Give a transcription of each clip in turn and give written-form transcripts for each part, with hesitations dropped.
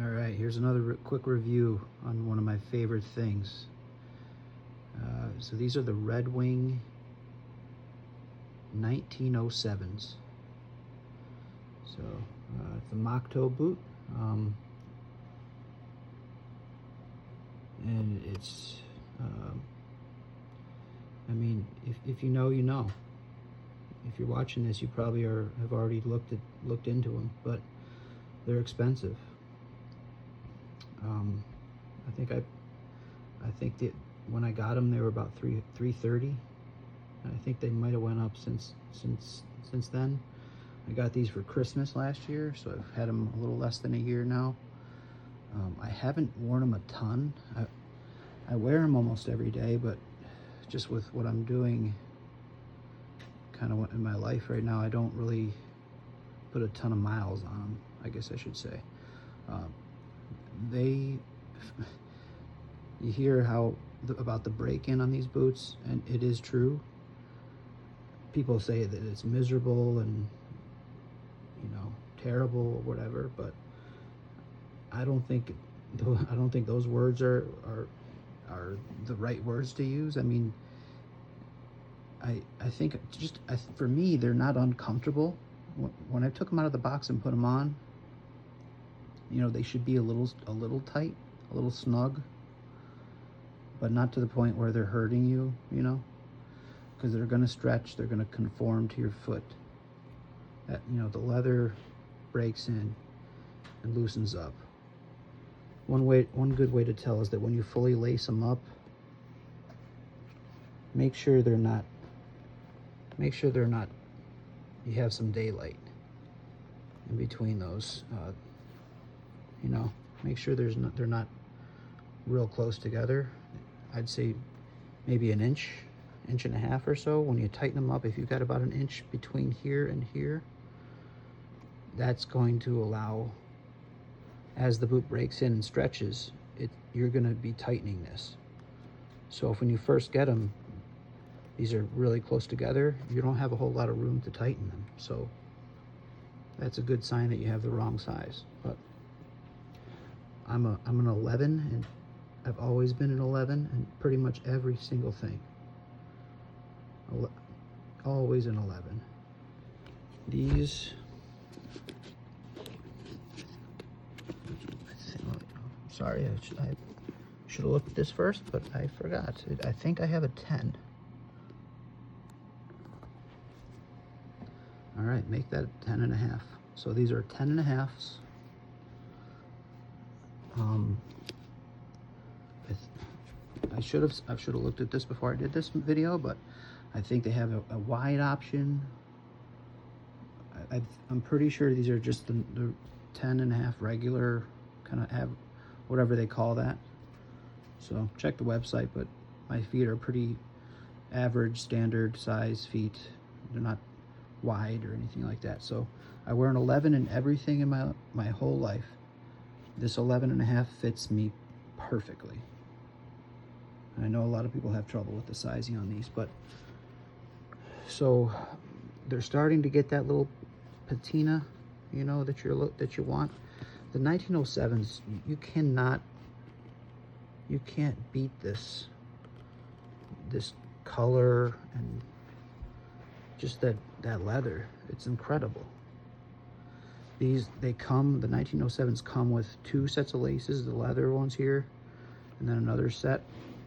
All right, here's another quick review on one of my favorite things. So these are the Red Wing 1907s. So it's a mock toe boot, and it's, I mean, if you know, you know. If you're watching this, you probably have already looked into them, but they're expensive. I think that when I got them, they were about $330. I think they might have went up since then. I got these for Christmas last year, so I've had them a little less than a year now. I haven't worn them a ton. I wear them almost every day, but just with what I'm doing kind of in my life right now, I don't really put a ton of miles on them, I guess I should say. You hear about the break-in on these boots, and it is true. People say that it's miserable and, you know, terrible or whatever, but I don't think those words are the right words to use. I mean, I think for me, they're not uncomfortable. When I took them out of the box and put them on, you know, they should be a little tight, a little snug, but not to the point where they're hurting you, you know, because they're going to stretch, they're going to conform to your foot. That, you know, the leather breaks in and loosens up. One good way to tell is that when you fully lace them up, make sure they're not, you have some daylight in between those, you know, make sure they're not real close together. I'd say maybe an inch and a half or so. When you tighten them up, if you've got about an inch between here and here, that's going to allow, as the boot breaks in and stretches, you're going to be tightening this. So if when you first get them, these are really close together, you don't have a whole lot of room to tighten them. So that's a good sign that you have the wrong size. But I'm an 11, and I've always been an 11 in pretty much every single thing. Always an 11. These, sorry, I should have looked at this first, but I forgot. I think I have a 10. All right, make that 10 and a half. So these are 10 and a halves. I should have looked at this before I did this video, but I think they have a wide option. I'm pretty sure these are just the 10 and a half regular, kind of have whatever they call that. So check the website, but my feet are pretty average, standard size feet. They're not wide or anything like that. So I wear an 11 in everything in my whole life. This 11 and a half fits me perfectly. And I know a lot of people have trouble with the sizing on these, but so they're starting to get that little patina, you know, that you want. The 1907s, you can't beat this color and just that leather. It's incredible. The 1907s come with 2 sets of laces, the leather ones here, and then another set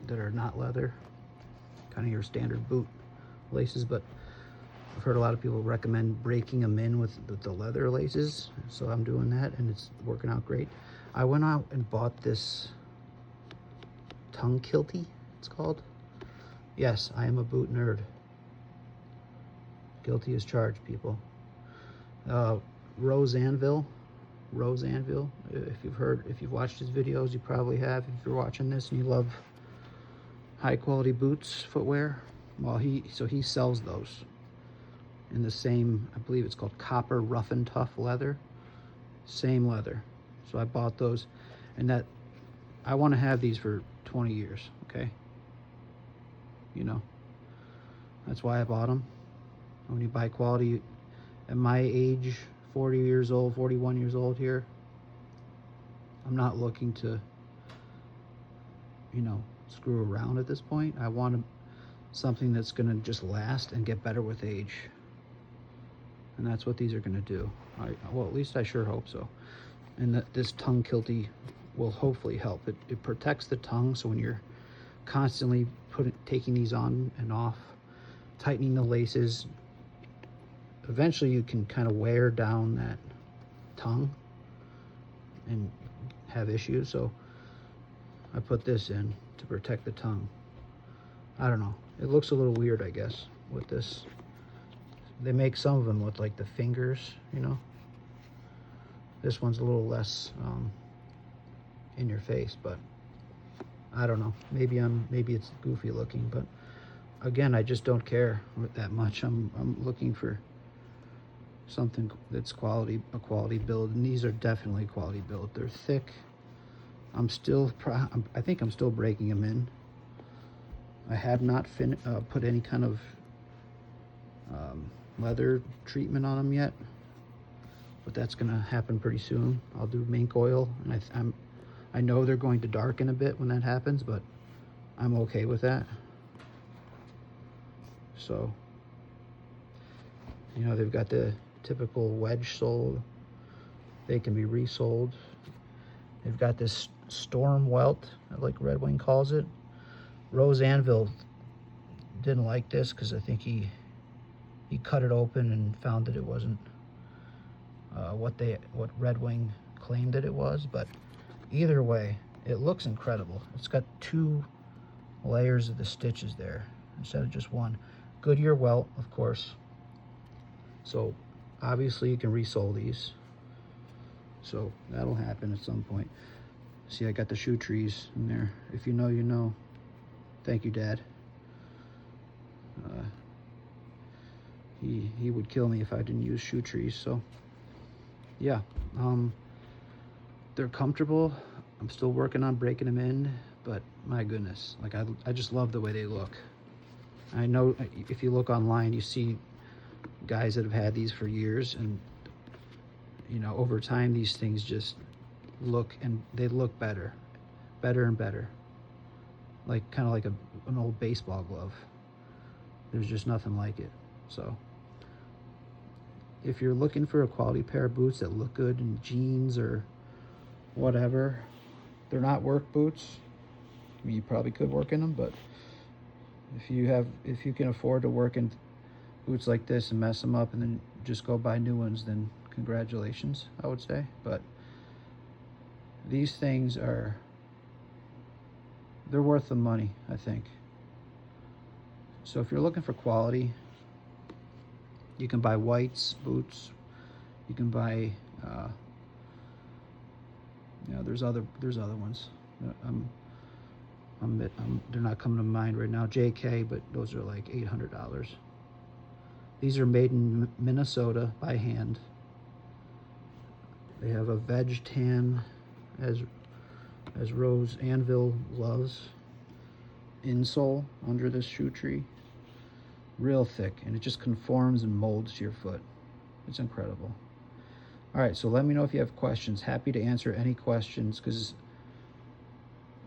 that are not leather, kind of your standard boot laces. But I've heard a lot of people recommend breaking them in with the leather laces, so I'm doing that, and it's working out great. I went out and bought this tongue kilty, it's called. Yes, I am a boot nerd. Guilty as charged, people. Rose Anvil. If you've watched his videos, you probably have. If you're watching this and you love high quality boots, footwear, well, he sells those in the same, I believe it's called copper rough and tough leather. Same leather. So I bought those, and that I want to have these for 20 years, okay? You know, that's why I bought them. When you buy quality, at my age, 40 years old, 41 years old here, I'm not looking to, you know, screw around at this point. I want something that's going to just last and get better with age. And that's what these are going to do. Well, at least I sure hope so. And that this tongue kiltie will hopefully help. It protects the tongue, so when you're constantly taking these on and off, tightening the laces, eventually you can kind of wear down that tongue and have issues. So I put this in to protect the tongue. I don't know, it looks a little weird, I guess, with this. They make some of them with like the fingers, you know. This one's a little less in your face, but I don't know, maybe it's goofy looking, but again, I just don't care that much. I'm looking for something that's a quality build, and these are definitely quality build. They're thick. I think I'm still breaking them in. I have not put any kind of leather treatment on them yet, but that's gonna happen pretty soon. I'll do mink oil, and I know they're going to darken a bit when that happens, but I'm okay with that. So, you know, they've got the typical wedge sole. They can be resoled. They've got this storm welt, like Red Wing calls it. Rose Anvil didn't like this because I think he cut it open and found that it wasn't what Red Wing claimed that it was. But either way, it looks incredible. It's got 2 layers of the stitches there instead of just one. Goodyear welt, of course. So obviously you can resole these. So that'll happen at some point. See, I got the shoe trees in there. If you know, you know. Thank you, Dad. He would kill me if I didn't use shoe trees. So yeah, they're comfortable. I'm still working on breaking them in, but my goodness, like I just love the way they look. I know if you look online, you see guys that have had these for years, and you know, over time these things just look, and they look better and better, like kind of like an old baseball glove. There's just nothing like it. So if you're looking for a quality pair of boots that look good in jeans or whatever, they're not work boots. I mean, you probably could work in them, but if you can afford to work in boots like this and mess them up and then just go buy new ones, then congratulations, I would say. But these things they're worth the money, I think. So if you're looking for quality, you can buy White's boots. You can buy, you know, there's other ones. They're not coming to mind right now. JK, but those are like $800. These are made in Minnesota by hand. They have a veg tan, as Rose Anvil loves, insole under this shoe tree. Real thick, and it just conforms and molds to your foot. It's incredible. All right, so let me know if you have questions. Happy to answer any questions, because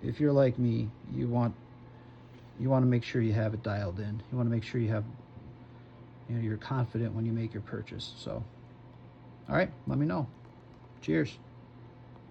if you're like me, you want to make sure you have it dialed in. You want to make sure you're confident when you make your purchase. So, all right, let me know. Cheers.